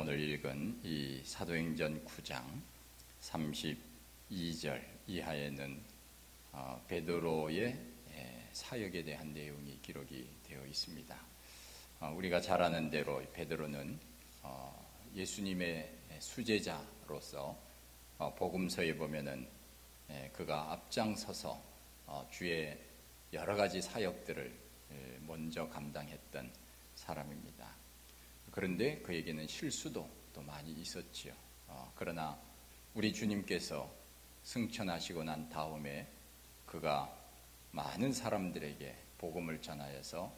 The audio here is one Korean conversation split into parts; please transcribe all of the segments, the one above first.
오늘 읽은 이 사도행전 9장 32절 이하에는 베드로의 사역에 대한 내용이 기록이 되어 있습니다. 우리가 잘 아는 대로 베드로는 예수님의 수제자로서 복음서에 보면은 그가 앞장서서 주의 여러 가지 사역들을 먼저 감당했던 사람입니다. 그런데 그에게는 실수도 또 많이 있었지요. 그러나 우리 주님께서 승천하시고 난 다음에 그가 많은 사람들에게 복음을 전하여서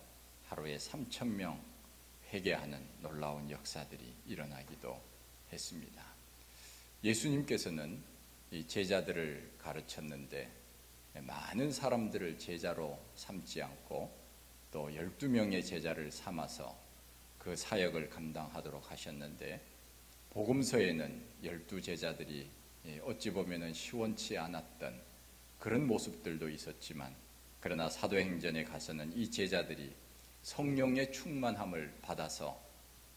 하루에 3,000명 회개하는 놀라운 역사들이 일어나기도 했습니다. 예수님께서는 이 제자들을 가르쳤는데 많은 사람들을 제자로 삼지 않고 또 12명의 제자를 삼아서 그 사역을 감당하도록 하셨는데, 복음서에는 12제자들이 어찌 보면 시원치 않았던 그런 모습들도 있었지만, 그러나 사도행전에 가서는 이 제자들이 성령의 충만함을 받아서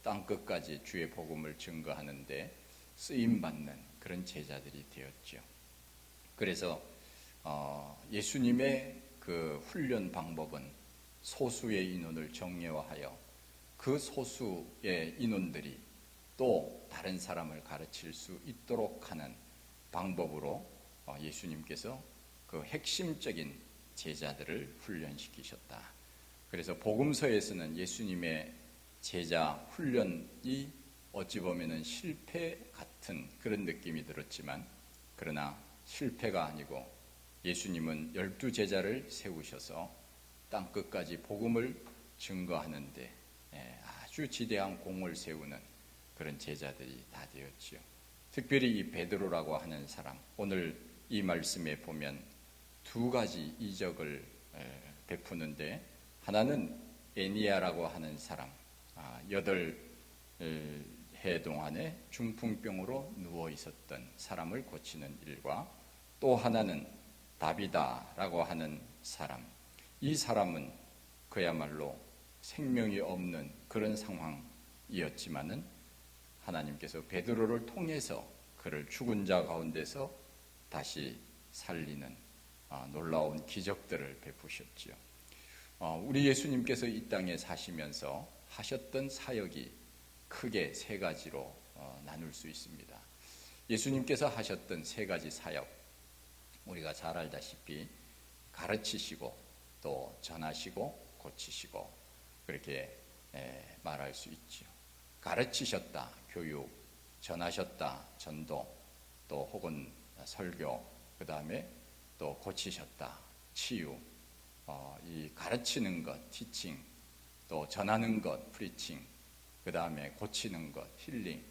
땅끝까지 주의 복음을 증거하는데 쓰임받는 그런 제자들이 되었죠. 그래서 예수님의 그 훈련 방법은 소수의 인원을 정예화하여 그 소수의 인원들이 또 다른 사람을 가르칠 수 있도록 하는 방법으로 예수님께서 그 핵심적인 제자들을 훈련시키셨다. 그래서 복음서에서는 예수님의 제자 훈련이 어찌 보면은 실패 같은 그런 느낌이 들었지만, 그러나 실패가 아니고 예수님은 12제자를 세우셔서 땅끝까지 복음을 증거하는데 아주 지대한 공을 세우는 그런 제자들이 다 되었지요. 특별히 이 베드로라고 하는 사람, 오늘 이 말씀에 보면 두 가지 이적을 베푸는데, 하나는 에니야라고 하는 사람, 8해 동안에 중풍병으로 누워 있었던 사람을 고치는 일과, 또 하나는 다비다라고 하는 사람, 이 사람은 그야말로 생명이 없는 그런 상황이었지만은 하나님께서 베드로를 통해서 그를 죽은 자 가운데서 다시 살리는 놀라운 기적들을 베푸셨지요. 우리 예수님께서 이 땅에 사시면서 하셨던 사역이 크게 세 가지로 나눌 수 있습니다. 예수님께서 하셨던 세 가지 사역, 우리가 잘 알다시피 가르치시고 또 전하시고 고치시고 그렇게 말할 수 있죠. 가르치셨다, 교육, 전하셨다, 전도, 또 혹은 설교, 그 다음에 또 고치셨다, 치유. 이 가르치는 것, 티칭, 또 전하는 것, 프리칭, 그 다음에 고치는 것, 힐링.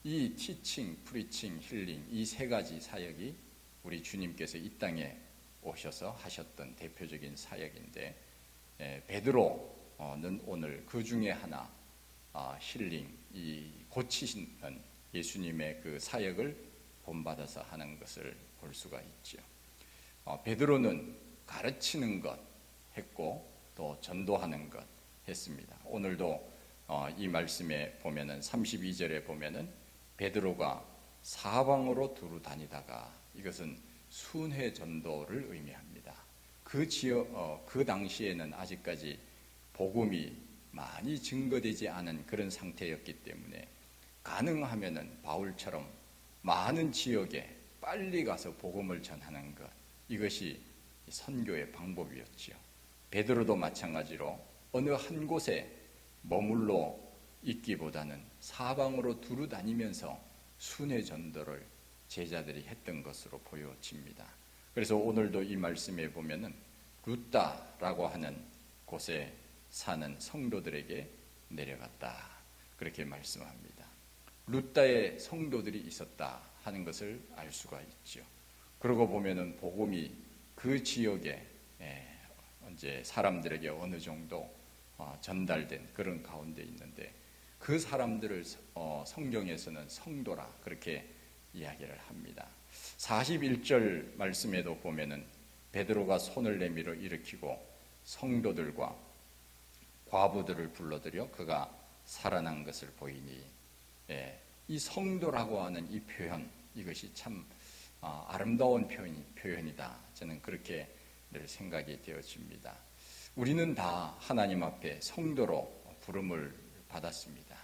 이 티칭, 프리칭, 힐링, 이 세 가지 사역이 우리 주님께서 이 땅에 오셔서 하셨던 대표적인 사역인데, 베드로는 오늘 그 중에 하나, 힐링, 이 고치시는 예수님의 그 사역을 본받아서 하는 것을 볼 수가 있죠. 베드로는 가르치는 것 했고 또 전도하는 것 했습니다. 오늘도 이 말씀에 보면은 32절에 보면은 베드로가 사방으로 두루 다니다가, 이것은 순회 전도를 의미합니다. 그 지역, 그 당시에는 아직까지 복음이 많이 증거되지 않은 그런 상태였기 때문에 가능하면은 바울처럼 많은 지역에 빨리 가서 복음을 전하는 것, 이것이 선교의 방법이었지요. 베드로도 마찬가지로 어느 한 곳에 머물러 있기보다는 사방으로 두루 다니면서 순회 전도를 제자들이 했던 것으로 보여집니다. 그래서 오늘도 이 말씀에 보면은 루다라고 하는 곳에 사는 성도들에게 내려갔다, 그렇게 말씀합니다. 루다에 성도들이 있었다 하는 것을 알 수가 있죠. 그러고 보면은 복음이 그 지역에 이제 사람들에게 어느 정도 전달된 그런 가운데 있는데, 그 사람들을 성경에서는 성도라 그렇게 이야기를 합니다. 41절 말씀에도 보면은 베드로가 손을 내밀어 일으키고 성도들과 과부들을 불러들여 그가 살아난 것을 보이니 이 성도라고 하는 이 표현, 이것이 참 아름다운 표현이다. 저는 그렇게 늘 생각이 되어집니다. 우리는 다 하나님 앞에 성도로 부름을 받았습니다.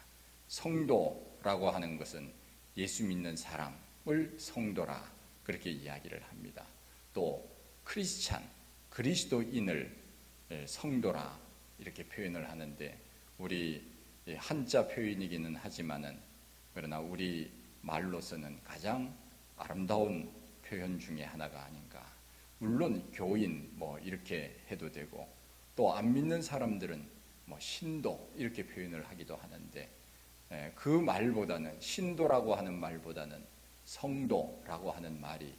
성도라고 하는 것은 예수 믿는 사람을 성도라 그렇게 이야기를 합니다. 또 크리스찬, 그리스도인을 성도라 이렇게 표현을 하는데, 우리 한자 표현이기는 하지만은 그러나 우리 말로서는 가장 아름다운 표현 중에 하나가 아닌가. 물론 교인 이렇게 해도 되고, 또 안 믿는 사람들은 신도 이렇게 표현을 하기도 하는데, 그 말보다는, 신도라고 하는 말보다는 성도라고 하는 말이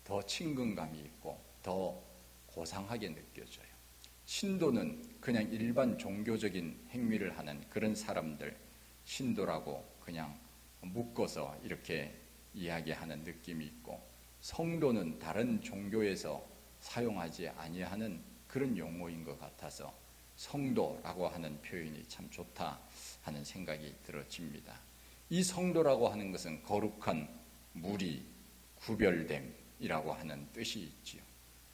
더 친근감이 있고 더 고상하게 느껴져요. 신도는 그냥 일반 종교적인 행위를 하는 그런 사람들, 신도라고 그냥 묶어서 이렇게 이야기하는 느낌이 있고, 성도는 다른 종교에서 사용하지 아니하는 그런 용어인 것 같아서 성도라고 하는 표현이 참 좋다 하는 생각이 들어집니다. 이 성도라고 하는 것은 거룩한, 무리, 구별됨이라고 하는 뜻이 있지요.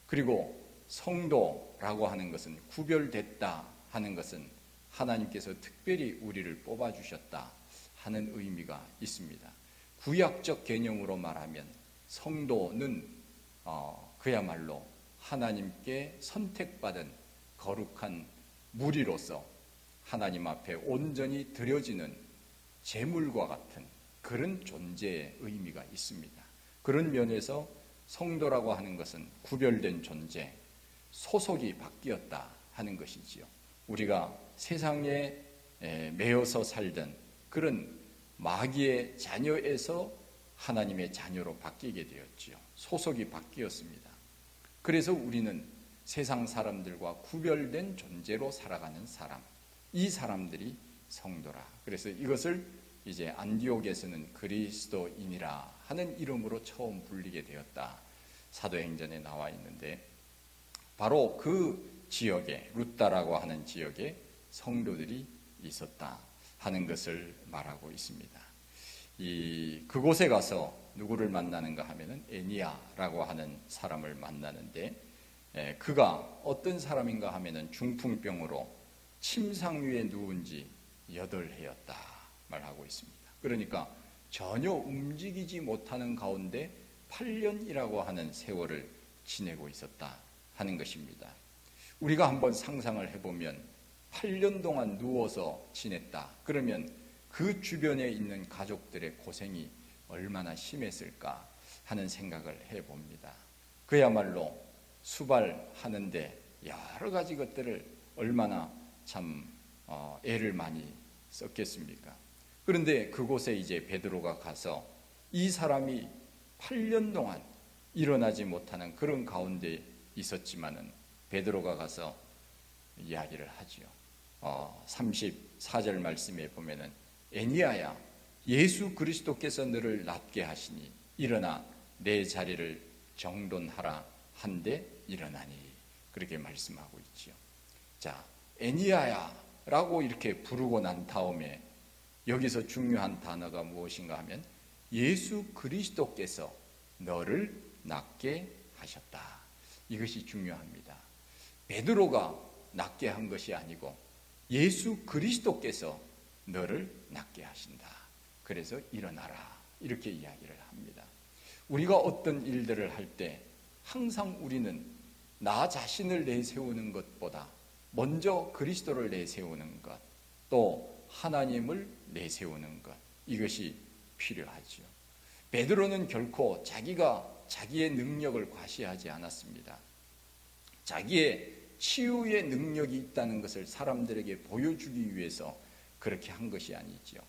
그리고 성도라고 하는 것은, 구별됐다 하는 것은 하나님께서 특별히 우리를 뽑아주셨다 하는 의미가 있습니다. 구약적 개념으로 말하면 성도는 그야말로 하나님께 선택받은 거룩한 무리로서 하나님 앞에 온전히 드려지는 제물과 같은 그런 존재의 의미가 있습니다. 그런 면에서 성도라고 하는 것은 구별된 존재, 소속이 바뀌었다 하는 것이지요. 우리가 세상에 매여서 살던 그런 마귀의 자녀에서 하나님의 자녀로 바뀌게 되었지요. 소속이 바뀌었습니다. 그래서 우리는 세상 사람들과 구별된 존재로 살아가는 사람, 이 사람들이 성도라. 그래서 이것을 이제 안디옥에서는 그리스도인이라 하는 이름으로 처음 불리게 되었다. 사도행전에 나와 있는데, 바로 그 지역에, 루따라고 하는 지역에 성도들이 있었다 하는 것을 말하고 있습니다. 그곳에 가서 누구를 만나는가 하면은 에니야라고 하는 사람을 만나는데, 그가 어떤 사람인가 하면은 중풍병으로 침상 위에 누운 지 8해였다 말하고 있습니다. 그러니까 전혀 움직이지 못하는 가운데 8년이라고 하는 세월을 지내고 있었다 하는 것입니다. 우리가 한번 상상을 해보면 8년 동안 누워서 지냈다 그러면 그 주변에 있는 가족들의 고생이 얼마나 심했을까 하는 생각을 해봅니다. 그야말로 수발하는데 여러 가지 것들을 얼마나 참 애를 많이 썼겠습니까? 그런데 그곳에 이제 베드로가 가서 이 사람이 8년 동안 일어나지 못하는 그런 가운데 있었지만은 베드로가 가서 이야기를 하지요. 34절 말씀에 보면은 에니야야, 예수 그리스도께서 너를 낫게 하시니 일어나 내 자리를 정돈하라 한데 일어나니, 그렇게 말씀하고 있지요. 자, 에니야야라고 이렇게 부르고 난 다음에 여기서 중요한 단어가 무엇인가 하면 예수 그리스도께서 너를 낫게 하셨다. 이것이 중요합니다. 베드로가 낫게 한 것이 아니고 예수 그리스도께서 너를 낫게 하신다. 그래서 일어나라 이렇게 이야기를 합니다. 우리가 어떤 일들을 할 때 항상 우리는 나 자신을 내세우는 것보다 먼저 그리스도를 내세우는 것, 또 하나님을 내세우는 것, 이것이 필요하죠. 베드로는 결코 자기의 능력을 과시하지 않았습니다. 자기의 치유의 능력이 있다는 것을 사람들에게 보여주기 위해서 그렇게 한 것이 아니지요.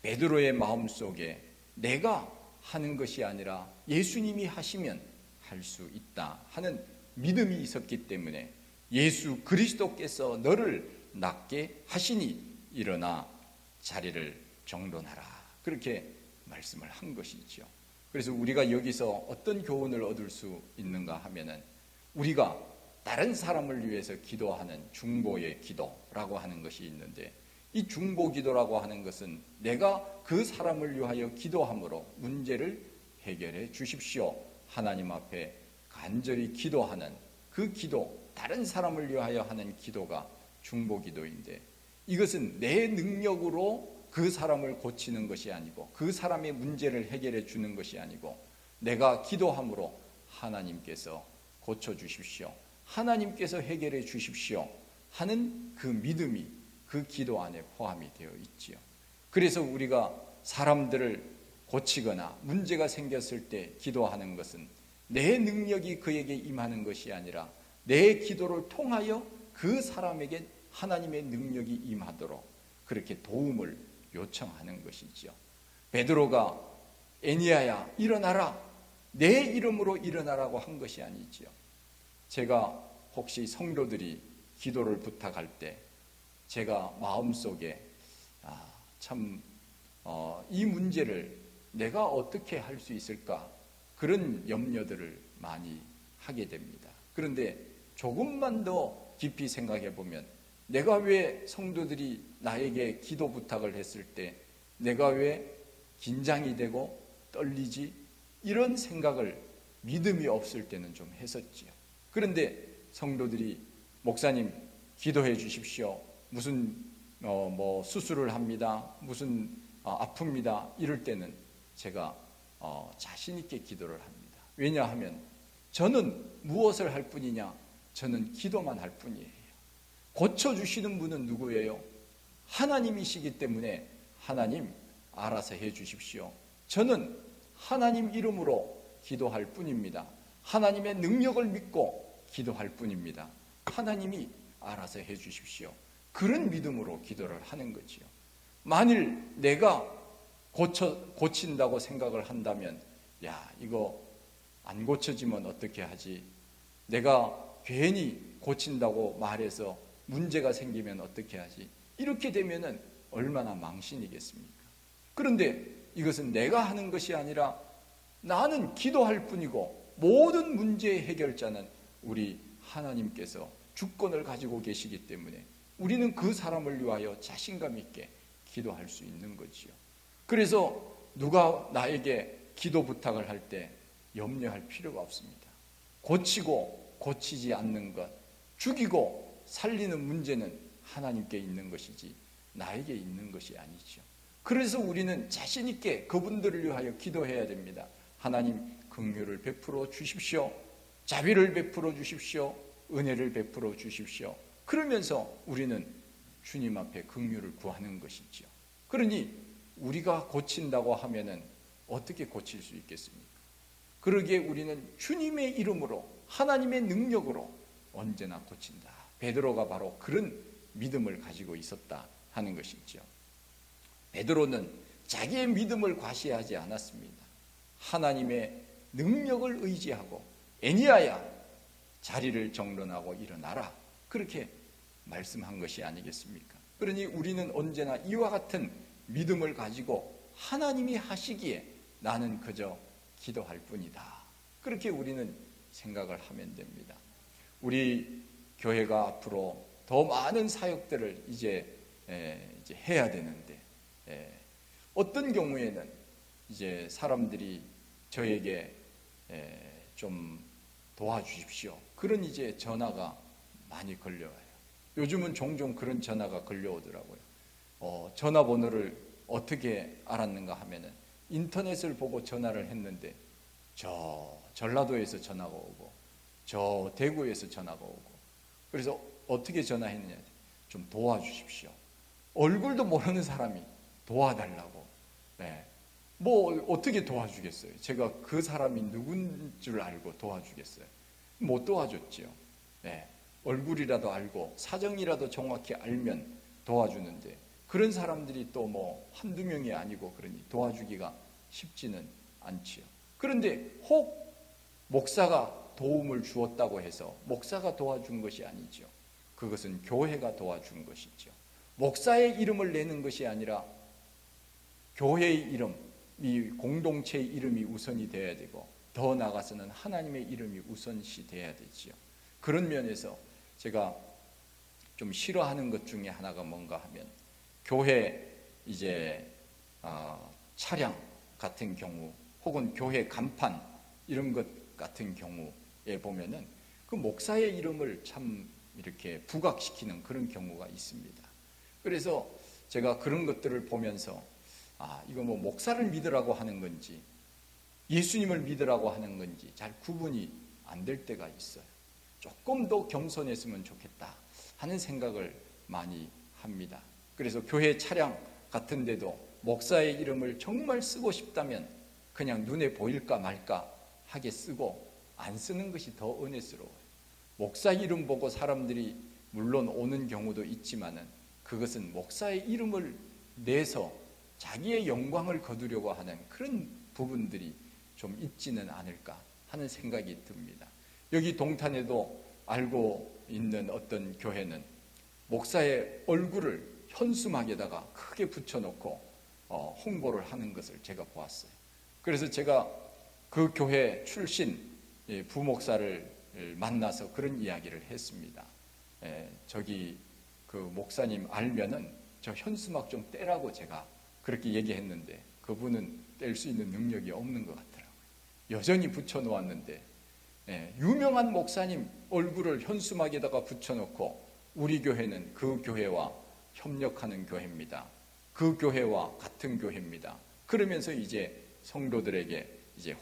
베드로의 마음속에 내가 하는 것이 아니라 예수님이 하시면 할 수 있다 하는 믿음이 있었기 때문에 예수 그리스도께서 너를 낫게 하시니 일어나 자리를 정돈하라, 그렇게 말씀을 한 것이죠. 그래서 우리가 여기서 어떤 교훈을 얻을 수 있는가 하면은, 우리가 다른 사람을 위해서 기도하는 중보의 기도라고 하는 것이 있는데, 이 중보기도라고 하는 것은 내가 그 사람을 위하여 기도함으로 문제를 해결해 주십시오. 하나님 앞에 간절히 기도하는 그 기도, 다른 사람을 위하여 하는 기도가 중보기도인데, 이것은 내 능력으로 그 사람을 고치는 것이 아니고 그 사람의 문제를 해결해 주는 것이 아니고, 내가 기도함으로 하나님께서 고쳐주십시오, 하나님께서 해결해 주십시오 하는 그 믿음이 그 기도 안에 포함이 되어 있지요. 그래서 우리가 사람들을 고치거나 문제가 생겼을 때 기도하는 것은 내 능력이 그에게 임하는 것이 아니라 내 기도를 통하여 그 사람에게 하나님의 능력이 임하도록 그렇게 도움을 요청하는 것이죠. 베드로가 에니야야 일어나라, 내 이름으로 일어나라고 한 것이 아니지요. 제가 혹시 성도들이 기도를 부탁할 때 제가 마음속에 이 문제를 내가 어떻게 할 수 있을까, 그런 염려들을 많이 하게 됩니다. 그런데 조금만 더 깊이 생각해 보면, 내가 왜 성도들이 나에게 기도 부탁을 했을 때 내가 왜 긴장이 되고 떨리지? 이런 생각을 믿음이 없을 때는 좀 했었지요. 그런데 성도들이 목사님 기도해 주십시오, 무슨 수술을 합니다, 무슨 아픕니다, 이럴 때는 제가 자신 있게 기도를 합니다. 왜냐하면 저는 무엇을 할 뿐이냐? 저는 기도만 할 뿐이에요. 고쳐주시는 분은 누구예요? 하나님이시기 때문에 하나님 알아서 해 주십시오. 저는 하나님 이름으로 기도할 뿐입니다. 하나님의 능력을 믿고 기도할 뿐입니다. 하나님이 알아서 해 주십시오. 그런 믿음으로 기도를 하는 거지요. 만일 내가 고친다고 생각을 한다면, 야, 이거 안 고쳐지면 어떻게 하지? 내가 괜히 고친다고 말해서 문제가 생기면 어떻게 하지? 이렇게 되면은 얼마나 망신이겠습니까? 그런데 이것은 내가 하는 것이 아니라 나는 기도할 뿐이고 모든 문제의 해결자는 우리 하나님께서 주권을 가지고 계시기 때문에 우리는 그 사람을 위하여 자신감 있게 기도할 수 있는 거지요. 그래서 누가 나에게 기도 부탁을 할 때 염려할 필요가 없습니다. 고치고 고치지 않는 것, 죽이고 살리는 문제는 하나님께 있는 것이지 나에게 있는 것이 아니죠. 그래서 우리는 자신 있게 그분들을 위하여 기도해야 됩니다. 하나님 긍휼을 베풀어 주십시오, 자비를 베풀어 주십시오, 은혜를 베풀어 주십시오. 그러면서 우리는 주님 앞에 긍휼을 구하는 것이죠. 그러니 우리가 고친다고 하면은 어떻게 고칠 수 있겠습니까? 그러기에 우리는 주님의 이름으로 하나님의 능력으로 언제나 고친다. 베드로가 바로 그런 믿음을 가지고 있었다 하는 것이죠. 베드로는 자기의 믿음을 과시하지 않았습니다. 하나님의 능력을 의지하고 에니야야 자리를 정돈하고 일어나라, 그렇게 말씀한 것이 아니겠습니까? 그러니 우리는 언제나 이와 같은 믿음을 가지고 하나님이 하시기에 나는 그저 기도할 뿐이다, 그렇게 우리는 생각을 하면 됩니다. 우리 교회가 앞으로 더 많은 사역들을 이제 해야 되는데, 어떤 경우에는 이제 사람들이 저에게 좀 도와주십시오, 그런 이제 전화가 많이 걸려와요. 요즘은 종종 그런 전화가 걸려오더라고요. 전화번호를 어떻게 알았는가 하면은 인터넷을 보고 전화를 했는데 저 전라도에서 전화가 오고 저 대구에서 전화가 오고, 그래서 어떻게 전화했느냐, 좀 도와주십시오. 얼굴도 모르는 사람이 도와달라고. 뭐 어떻게 도와주겠어요? 제가 그 사람이 누군 줄 알고 도와주겠어요? 못 도와줬지요. 얼굴이라도 알고 사정이라도 정확히 알면 도와주는데, 그런 사람들이 또 뭐 한두 명이 아니고 그러니 도와주기가 쉽지는 않지요. 그런데 혹 목사가 도움을 주었다고 해서 목사가 도와준 것이 아니죠. 그것은 교회가 도와준 것이죠. 목사의 이름을 내는 것이 아니라 교회의 이름, 이 공동체의 이름이 우선이 되어야 되고, 더 나아가서는 하나님의 이름이 우선시 되어야 되지요. 그런 면에서 제가 좀 싫어하는 것 중에 하나가 뭔가 하면, 교회 이제 차량 같은 경우 혹은 교회 간판 이런 것 같은 경우에 보면은 그 목사의 이름을 참 이렇게 부각시키는 그런 경우가 있습니다. 그래서 제가 그런 것들을 보면서 이거 뭐 목사를 믿으라고 하는 건지 예수님을 믿으라고 하는 건지 잘 구분이 안 될 때가 있어요. 조금 더 겸손했으면 좋겠다 하는 생각을 많이 합니다. 그래서 교회 차량 같은 데도 목사의 이름을 정말 쓰고 싶다면 그냥 눈에 보일까 말까 하게 쓰고 안 쓰는 것이 더 은혜스러워요. 목사 이름 보고 사람들이 물론 오는 경우도 있지만은 그것은 목사의 이름을 내서 자기의 영광을 거두려고 하는 그런 부분들이 좀 있지는 않을까 하는 생각이 듭니다. 여기 동탄에도 알고 있는 어떤 교회는 목사의 얼굴을 현수막에다가 크게 붙여놓고 홍보를 하는 것을 제가 보았어요. 그래서 제가 그 교회 출신 부목사를 만나서 그런 이야기를 했습니다. 저기 그 목사님 알면은 저 현수막 좀 떼라고 제가 그렇게 얘기했는데 그분은 뗄 수 있는 능력이 없는 것 같더라고요. 여전히 붙여놓았는데 유명한 목사님 얼굴을 현수막에다가 붙여놓고 우리 교회는 그 교회와 협력하는 교회입니다. 그 교회와 같은 교회입니다. 그러면서 이제 성도들에게 이제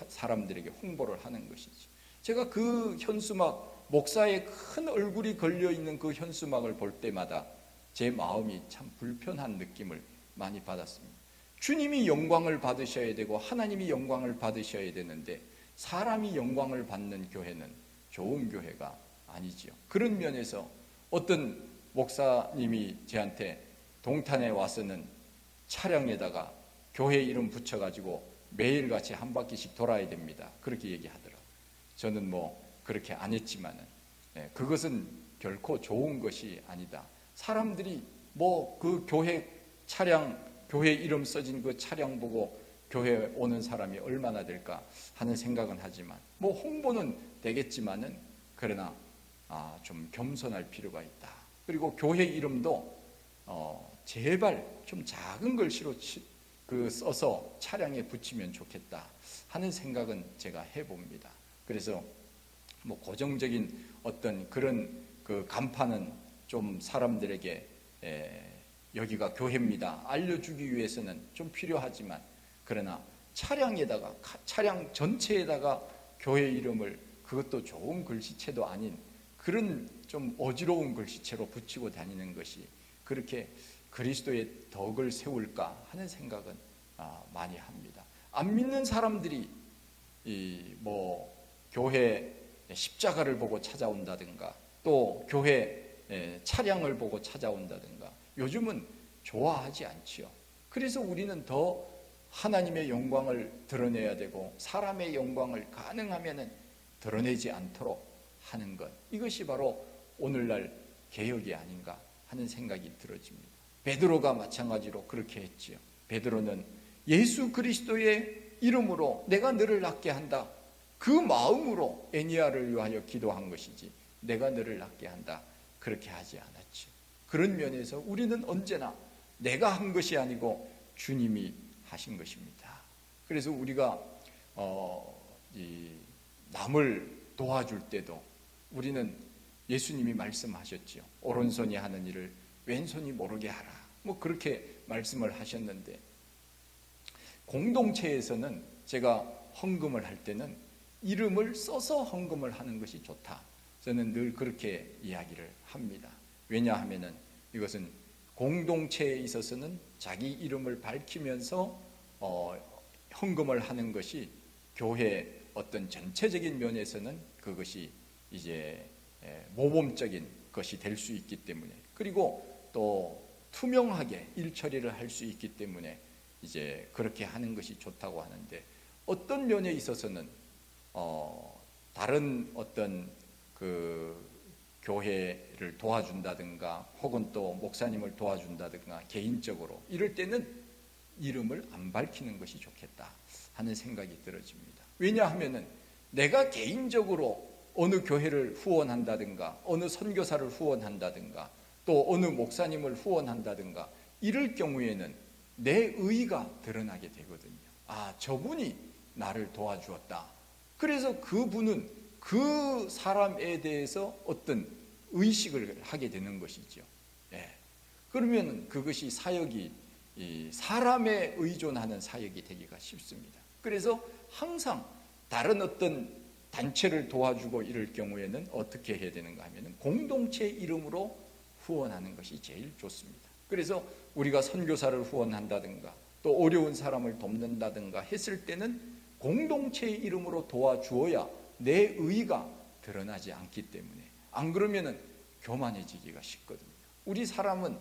사람들에게 홍보를 하는 것이지. 제가 그 현수막, 목사의 큰 얼굴이 걸려있는 그 현수막을 볼 때마다 제 마음이 참 불편한 느낌을 많이 받았습니다. 주님이 영광을 받으셔야 되고 하나님이 영광을 받으셔야 되는데 사람이 영광을 받는 교회는 좋은 교회가 아니지요. 그런 면에서 어떤 목사님이 저한테 동탄에 와서는 차량에다가 교회 이름 붙여가지고 매일같이 한 바퀴씩 돌아야 됩니다. 그렇게 얘기하더라고요. 저는 뭐 그렇게 안 했지만은 그것은 결코 좋은 것이 아니다. 사람들이 뭐 그 교회 차량, 교회 이름 써진 그 차량 보고 교회 오는 사람이 얼마나 될까 하는 생각은 하지만 뭐 홍보는 되겠지만은 그러나 좀 겸손할 필요가 있다. 그리고 교회 이름도 제발 좀 작은 글씨로 써서 차량에 붙이면 좋겠다 하는 생각은 제가 해봅니다. 그래서 뭐 고정적인 어떤 그런 그 간판은 좀 사람들에게 여기가 교회입니다 알려주기 위해서는 좀 필요하지만 그러나 차량 전체에다가 교회 이름을 그것도 좋은 글씨체도 아닌 그런 좀 어지러운 글씨체로 붙이고 다니는 것이 그렇게 그리스도의 덕을 세울까 하는 생각은 많이 합니다. 안 믿는 사람들이 뭐 교회 십자가를 보고 찾아온다든가 또 교회 차량을 보고 찾아온다든가 요즘은 좋아하지 않지요. 그래서 우리는 더 하나님의 영광을 드러내야 되고 사람의 영광을 가능하면 드러내지 않도록 하는 것, 이것이 바로 오늘날 개혁이 아닌가 하는 생각이 들어집니다. 베드로가 마찬가지로 그렇게 했지요. 베드로는 예수 그리스도의 이름으로 내가 너를 낫게 한다, 그 마음으로 애니야를 위하여 기도한 것이지 내가 너를 낫게 한다 그렇게 하지 않았지요. 그런 면에서 우리는 언제나 내가 한 것이 아니고 주님이 하신 것입니다. 그래서 우리가 남을 도와줄 때도 우리는 예수님이 말씀하셨지요. 오른손이 하는 일을 왼손이 모르게 하라. 뭐 그렇게 말씀을 하셨는데 공동체에서는 제가 헌금을 할 때는 이름을 써서 헌금을 하는 것이 좋다. 저는 늘 그렇게 이야기를 합니다. 왜냐하면은 이것은 공동체에 있어서는 자기 이름을 밝히면서 헌금을 하는 것이 교회 어떤 전체적인 면에서는 그것이 이제 모범적인 것이 될 수 있기 때문에, 그리고 또 투명하게 일 처리를 할 수 있기 때문에 이제 그렇게 하는 것이 좋다고 하는데, 어떤 면에 있어서는 다른 어떤 그 교회를 도와준다든가 혹은 또 목사님을 도와준다든가 개인적으로 이럴 때는 이름을 안 밝히는 것이 좋겠다 하는 생각이 들어집니다. 왜냐하면은 내가 개인적으로 어느 교회를 후원한다든가 어느 선교사를 후원한다든가 또 어느 목사님을 후원한다든가 이럴 경우에는 내 의의가 드러나게 되거든요. 아, 저분이 나를 도와주었다. 그래서 그분은 그 사람에 대해서 어떤 의식을 하게 되는 것이죠. 예. 그러면 그것이 사역이 사람에 의존하는 사역이 되기가 쉽습니다. 그래서 항상 다른 어떤 단체를 도와주고 이럴 경우에는 어떻게 해야 되는가 하면 공동체 이름으로 후원하는 것이 제일 좋습니다. 그래서 우리가 선교사를 후원한다든가 또 어려운 사람을 돕는다든가 했을 때는 공동체의 이름으로 도와주어야 내 의의가 드러나지 않기 때문에, 안 그러면은 교만해지기가 쉽거든요. 우리 사람은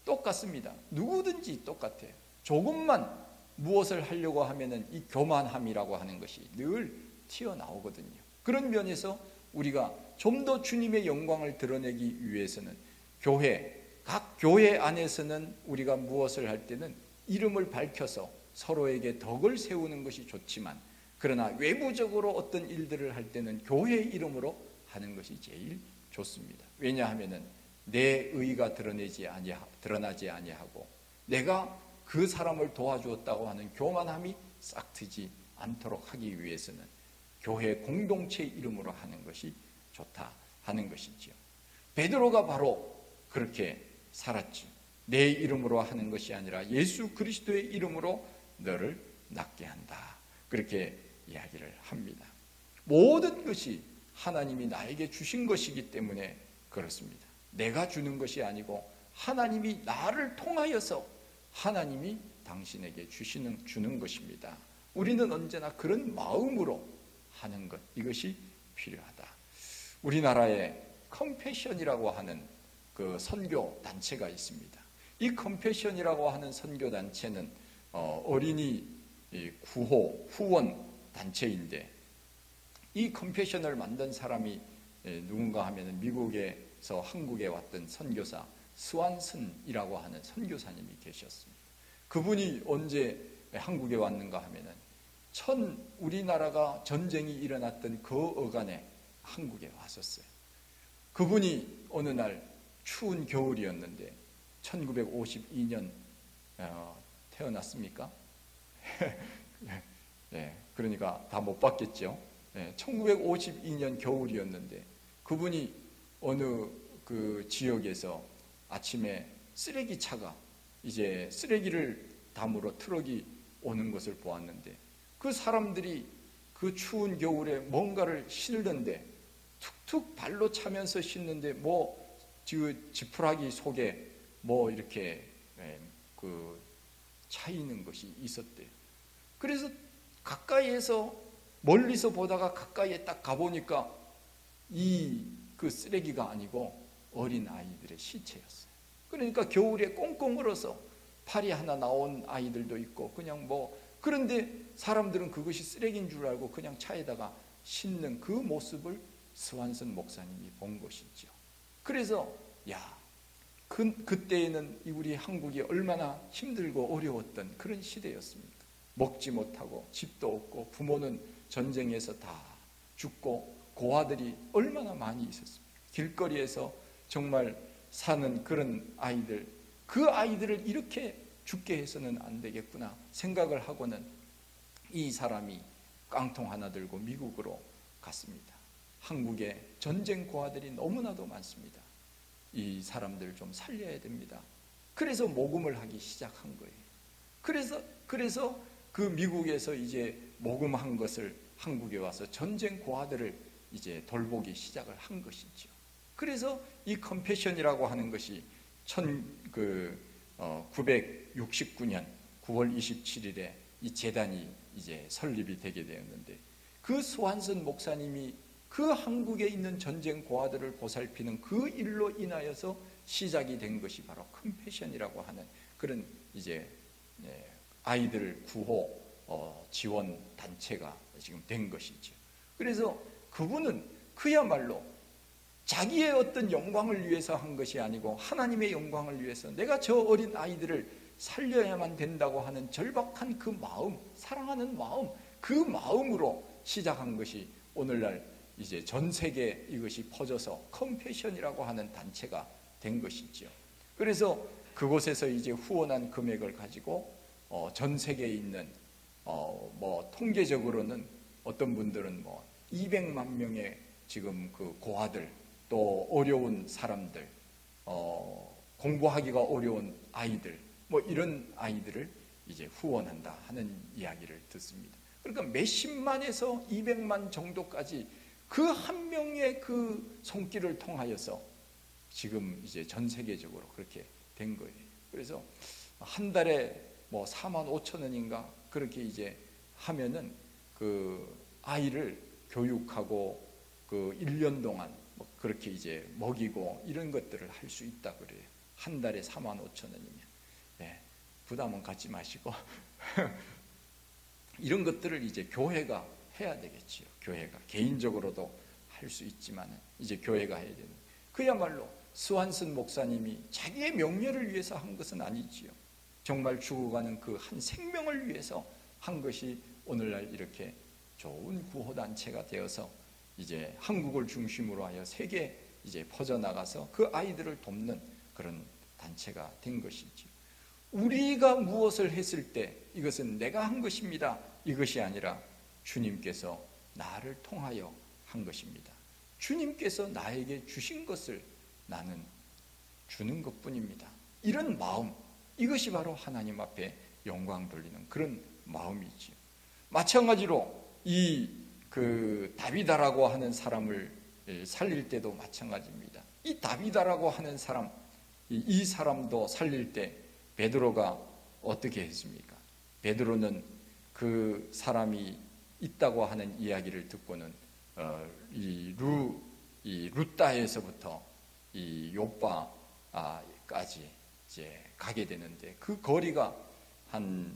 똑같습니다. 누구든지 똑같아요. 조금만 무엇을 하려고 하면은 이 교만함이라고 하는 것이 늘 튀어나오거든요. 그런 면에서 우리가 좀 더 주님의 영광을 드러내기 위해서는 각 교회 안에서는 우리가 무엇을 할 때는 이름을 밝혀서 서로에게 덕을 세우는 것이 좋지만, 그러나 외부적으로 어떤 일들을 할 때는 교회 이름으로 하는 것이 제일 좋습니다. 왜냐하면은 내 의의가 드러나지 아니하고 내가 그 사람을 도와주었다고 하는 교만함이 싹트지 않도록 하기 위해서는 교회 공동체 이름으로 하는 것이 좋다 하는 것이지요. 베드로가 바로 그렇게 살았죠. 내 이름으로 하는 것이 아니라 예수 그리스도의 이름으로 너를 낫게 한다. 그렇게 이야기를 합니다. 모든 것이 하나님이 나에게 주신 것이기 때문에 그렇습니다. 내가 주는 것이 아니고 하나님이 나를 통하여서 하나님이 당신에게 주는 것입니다. 우리는 언제나 그런 마음으로 하는 것, 이것이 필요하다. 우리나라에 컴패션이라고 하는 그 선교 단체가 있습니다. 이 컴패션이라고 하는 선교 단체는 어린이 구호 후원 단체인데, 이 컴패션을 만든 사람이 누군가 하면 미국에서 한국에 왔던 선교사 스완슨이라고 하는 선교사님이 계셨습니다. 그분이 언제 한국에 왔는가 하면은 우리나라가 전쟁이 일어났던 그 어간에 한국에 왔었어요. 그분이 어느 날 추운 겨울이었는데 1952년 태어났습니까? 네, 그러니까 다 못 봤겠죠. 1952년 겨울이었는데 그분이 어느 그 지역에서 아침에 쓰레기차가 이제 쓰레기를 담으러 트럭이 오는 것을 보았는데, 그 사람들이 그 추운 겨울에 뭔가를 싣는데 툭툭 발로 차면서 싣는데 지푸라기 속에 이렇게 그 차 있는 것이 있었대요. 그래서 가까이에서 멀리서 보다가 가까이에 딱 가보니까 그 쓰레기가 아니고 어린 아이들의 시체였어요. 그러니까 겨울에 꽁꽁 얼어서 팔이 하나 나온 아이들도 있고 그런데 사람들은 그것이 쓰레기인 줄 알고 그냥 차에다가 싣는 그 모습을 스완슨 목사님이 본 것이죠. 그래서 그때에는 우리 한국이 얼마나 힘들고 어려웠던 그런 시대였습니까? 먹지 못하고 집도 없고 부모는 전쟁에서 다 죽고 고아들이 얼마나 많이 있었습니까? 길거리에서 정말 사는 그런 아이들, 그 아이들을 이렇게 죽게 해서는 안 되겠구나 생각을 하고는 이 사람이 깡통 하나 들고 미국으로 갔습니다. 한국에 전쟁 고아들이 너무나도 많습니다. 이 사람들 좀 살려야 됩니다. 그래서 모금을 하기 시작한 거예요. 그래서 그 미국에서 이제 모금한 것을 한국에 와서 전쟁 고아들을 이제 돌보기 시작을 한 것이죠. 그래서 이 컴패션이라고 하는 것이 1969년 9월 27일에 이 재단이 이제 설립이 되게 되었는데, 그 스완슨 목사님이 그 한국에 있는 전쟁 고아들을 보살피는 그 일로 인하여서 시작이 된 것이 바로 컴패션이라고 하는 그런 이제 아이들 구호 지원 단체가 지금 된 것이죠. 그래서 그분은 그야말로 자기의 어떤 영광을 위해서 한 것이 아니고 하나님의 영광을 위해서 내가 저 어린 아이들을 살려야만 된다고 하는 절박한 그 마음, 사랑하는 마음, 그 마음으로 시작한 것이 오늘날 이제 전 세계에 이것이 퍼져서 컴패션이라고 하는 단체가 된 것이죠. 그래서 그곳에서 이제 후원한 금액을 가지고 전 세계에 있는 뭐 통계적으로는 어떤 분들은 뭐 200만 명의 지금 그 고아들, 또 어려운 사람들, 공부하기가 어려운 아이들, 뭐 이런 아이들을 이제 후원한다 하는 이야기를 듣습니다. 그러니까 몇십만에서 200만 정도까지 그 한 명의 그 손길을 통하여서 지금 이제 전 세계적으로 그렇게 된 거예요. 그래서 한 달에 뭐 4만 5천 원인가 그렇게 이제 하면은 그 아이를 교육하고 그 1년 동안 뭐 그렇게 이제 먹이고 이런 것들을 할 수 있다 그래요. 한 달에 4만 5천 원이면. 네, 부담은 갖지 마시고 이런 것들을 이제 교회가 해야 되겠지요. 교회가 개인적으로도 할 수 있지만 이제 교회가 해야 되는. 그야말로 스완슨 목사님이 자기의 명예를 위해서 한 것은 아니지요. 정말 죽어가는 그 한 생명을 위해서 한 것이 오늘날 이렇게 좋은 구호단체가 되어서 이제 한국을 중심으로 하여 세계에 이제 퍼져나가서 그 아이들을 돕는 그런 단체가 된 것이지요. 우리가 무엇을 했을 때 이것은 내가 한 것입니다. 이것이 아니라 주님께서 나를 통하여 한 것입니다. 주님께서 나에게 주신 것을 나는 주는 것뿐입니다. 이런 마음, 이것이 바로 하나님 앞에 영광 돌리는 그런 마음이지요. 마찬가지로 이 다비다라고 하는 사람을 살릴 때도 마찬가지입니다. 이 다비다라고 하는 사람, 이 사람도 살릴 때 베드로가 어떻게 했습니까? 베드로는 그 사람이 있다고 하는 이야기를 듣고는 이 루따에서부터 이 요빠까지 이제 가게 되는데 그 거리가 한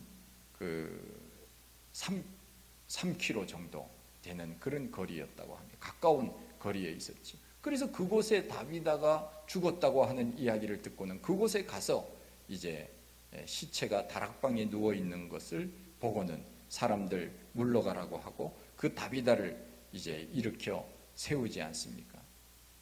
3km 정도 되는 그런 거리였다고 합니다. 가까운 거리에 있었지. 그래서 그곳에 다비다가 죽었다고 하는 이야기를 듣고는 그곳에 가서 이제 시체가 다락방에 누워 있는 것을 보고는 사람들 물러가라고 하고 그 다비다를 이제 일으켜 세우지 않습니까?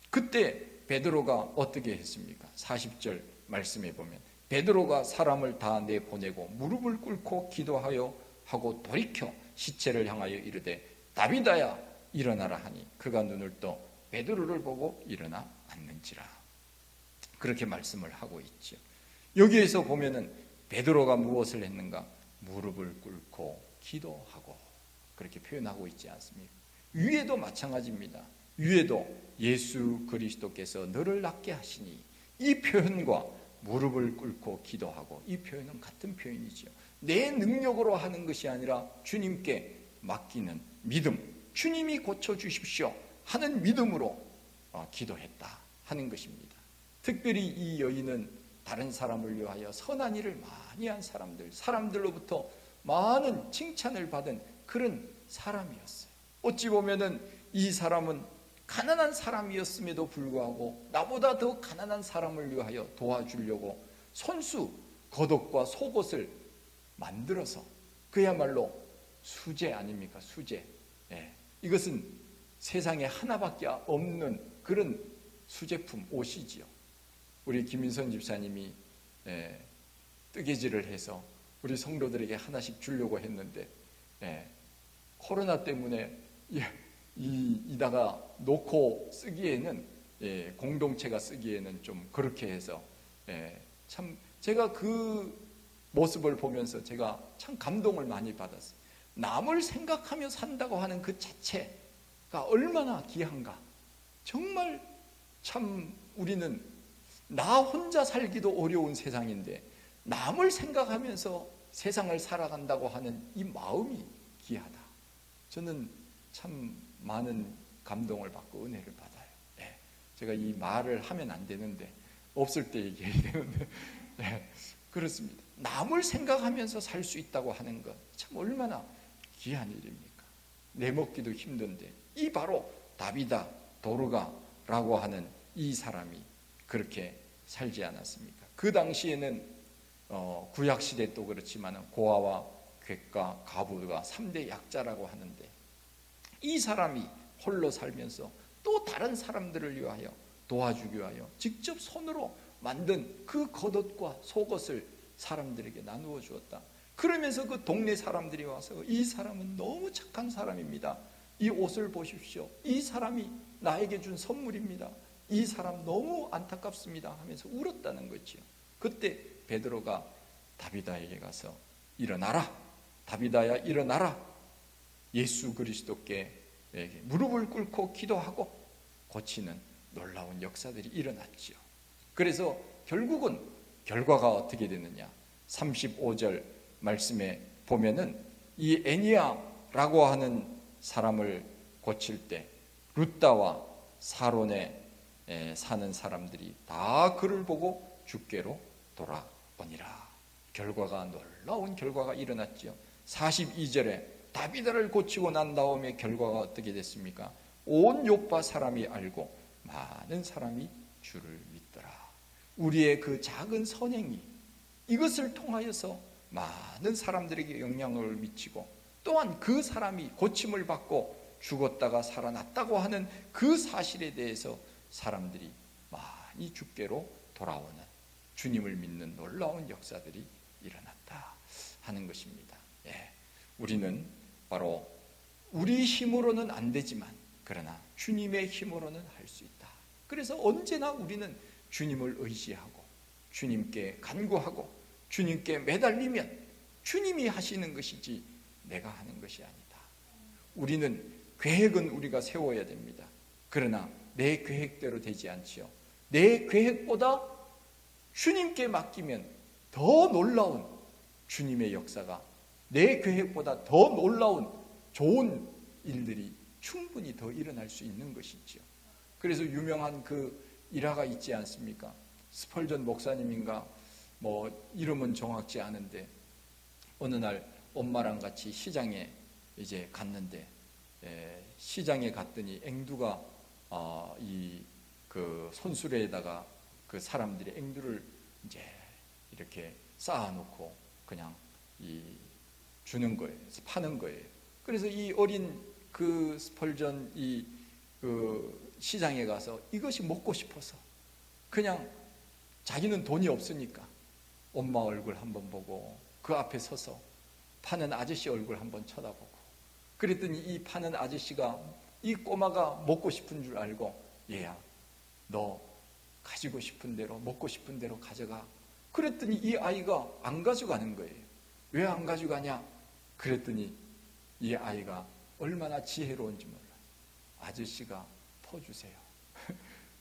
그때 베드로가 어떻게 했습니까? 40절 말씀에 보면 베드로가 사람을 다 내보내고 무릎을 꿇고 기도하여 하고 돌이켜 시체를 향하여 이르되 다비다야 일어나라 하니 그가 눈을 떠 베드로를 보고 일어나 앉는지라. 그렇게 말씀을 하고 있죠. 여기에서 보면은 베드로가 무엇을 했는가? 무릎을 꿇고 기도하고 그렇게 표현하고 있지 않습니까? 위에도 마찬가지입니다. 위에도 예수 그리스도께서 너를 낫게 하시니 이 표현과 무릎을 꿇고 기도하고 이 표현은 같은 표현이죠. 내 능력으로 하는 것이 아니라 주님께 맡기는 믿음, 주님이 고쳐주십시오 하는 믿음으로 기도했다 하는 것입니다. 특별히 이 여인은 다른 사람을 위하여 선한 일을 많이 한 사람들로부터 많은 칭찬을 받은 그런 사람이었어요. 어찌 보면은 이 사람은 가난한 사람이었음에도 불구하고 나보다 더 가난한 사람을 위하여 도와주려고 손수 겉옷과 속옷을 만들어서 그야말로 수제 아닙니까? 수제. 이것은 세상에 하나밖에 없는 그런 수제품 옷이지요. 우리 김인선 집사님이 뜨개질을 해서 우리 성도들에게 하나씩 주려고 했는데 코로나 때문에 이다가 놓고 쓰기에는 공동체가 쓰기에는 좀 그렇게 해서 참 제가 그 모습을 보면서 제가 참 감동을 많이 받았어요. 남을 생각하며 산다고 하는 그 자체가 얼마나 귀한가. 정말 참 우리는 나 혼자 살기도 어려운 세상인데 남을 생각하면서 세상을 살아간다고 하는 이 마음이 귀하다. 저는 참 많은 감동을 받고 은혜를 받아요. 제가 이 말을 하면 안 되는데 없을 때 얘기해야 되는데 그렇습니다. 남을 생각하면서 살 수 있다고 하는 것 참 얼마나 귀한 일입니까? 내 먹기도 힘든데 이 바로 다비다 도르가라고 하는 이 사람이 그렇게 살지 않았습니까? 그 당시에는 구약시대 또 그렇지만 고아와 객과 가부가 3대 약자라고 하는데 이 사람이 홀로 살면서 또 다른 사람들을 위하여 도와주기 위하여 직접 손으로 만든 그 겉옷과 속옷을 사람들에게 나누어 주었다. 그러면서 그 동네 사람들이 와서 이 사람은 너무 착한 사람입니다. 이 옷을 보십시오. 이 사람이 나에게 준 선물입니다. 이 사람 너무 안타깝습니다 하면서 울었다는 거지요. 그때 베드로가 다비다에게 가서 일어나라. 다비다야 일어나라. 예수 그리스도께 무릎을 꿇고 기도하고 고치는 놀라운 역사들이 일어났지요. 그래서 결국은 결과가 어떻게 되느냐? 35절 말씀에 보면은 이 애니야라고 하는 사람을 고칠 때 룻다와 사론에 사는 사람들이 다 그를 보고 주께로 돌아오니라. 결과가 놀라운 결과가 일어났지요. 42절에 다비다를 고치고 난 다음에 결과가 어떻게 됐습니까? 온 요파 사람이 알고 많은 사람이 주를 믿더라. 우리의 그 작은 선행이 이것을 통하여서 많은 사람들에게 영향을 미치고 또한 그 사람이 고침을 받고 죽었다가 살아났다고 하는 그 사실에 대해서 사람들이 많이 주께로 돌아오는 주님을 믿는 놀라운 역사들이 일어났다 하는 것입니다. 우리는 바로 우리 힘으로는 안 되지만 그러나 주님의 힘으로는 할 수 있다. 그래서 언제나 우리는 주님을 의지하고 주님께 간구하고 주님께 매달리면 주님이 하시는 것이지 내가 하는 것이 아니다. 우리는 계획은 우리가 세워야 됩니다. 그러나 내 계획대로 되지 않지요. 내 계획보다 주님께 맡기면 더 놀라운 주님의 역사가, 내 계획보다 더 놀라운 좋은 일들이 충분히 더 일어날 수 있는 것이지요. 그래서 유명한 그 일화가 있지 않습니까? 스펄전 목사님인가 이름은 정확치 않은데 어느 날 엄마랑 같이 시장에 이제 갔는데 시장에 갔더니 앵두가 이 그 손수레에다가 그 사람들이 앵두를 이제 이렇게 쌓아놓고 그냥 주는 거예요. 파는 거예요. 그래서 이 어린 그 스펄전 그 시장에 가서 이것이 먹고 싶어서 그냥 자기는 돈이 없으니까 엄마 얼굴 한번 보고 그 앞에 서서 파는 아저씨 얼굴 한번 쳐다보고 그랬더니 이 파는 아저씨가 이 꼬마가 먹고 싶은 줄 알고 얘야 너 가지고 싶은 대로 먹고 싶은 대로 가져가. 그랬더니 이 아이가 안 가져가는 거예요. 왜 안 가져가냐? 그랬더니 이 아이가 얼마나 지혜로운지 몰라요. 아저씨가 퍼주세요.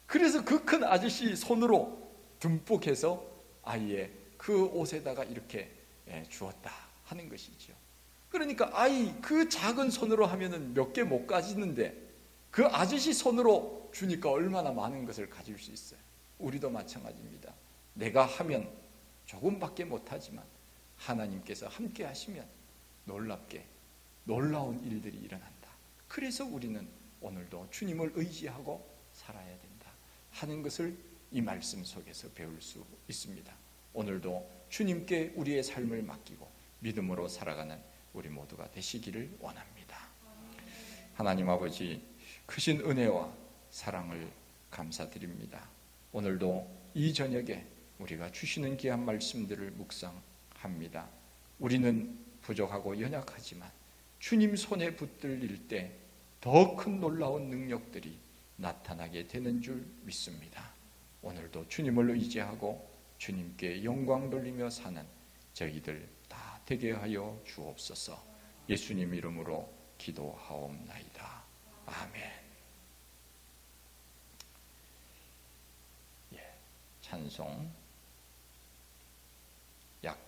그래서 그 큰 아저씨 손으로 듬뿍 해서 아이의 그 옷에다가 이렇게 주었다 하는 것이죠. 그러니까 아이 그 작은 손으로 하면은 몇 개 못 가지는데 그 아저씨 손으로 주니까 얼마나 많은 것을 가질 수 있어요. 우리도 마찬가지입니다. 내가 하면 조금밖에 못하지만 하나님께서 함께 하시면 놀랍게 놀라운 일들이 일어난다. 그래서 우리는 오늘도 주님을 의지하고 살아야 된다 하는 것을 이 말씀 속에서 배울 수 있습니다. 오늘도 주님께 우리의 삶을 맡기고 믿음으로 살아가는 우리 모두가 되시기를 원합니다. 하나님 아버지 크신 은혜와 사랑을 감사드립니다. 오늘도 이 저녁에 우리가 주시는 귀한 말씀들을 묵상합니다. 우리는 부족하고 연약하지만 주님 손에 붙들릴 때 더 큰 놀라운 능력들이 나타나게 되는 줄 믿습니다. 오늘도 주님을 의지하고 주님께 영광 돌리며 사는 저희들 다 되게 하여 주옵소서. 예수님 이름으로 기도하옵나이다. 아멘. 찬송 약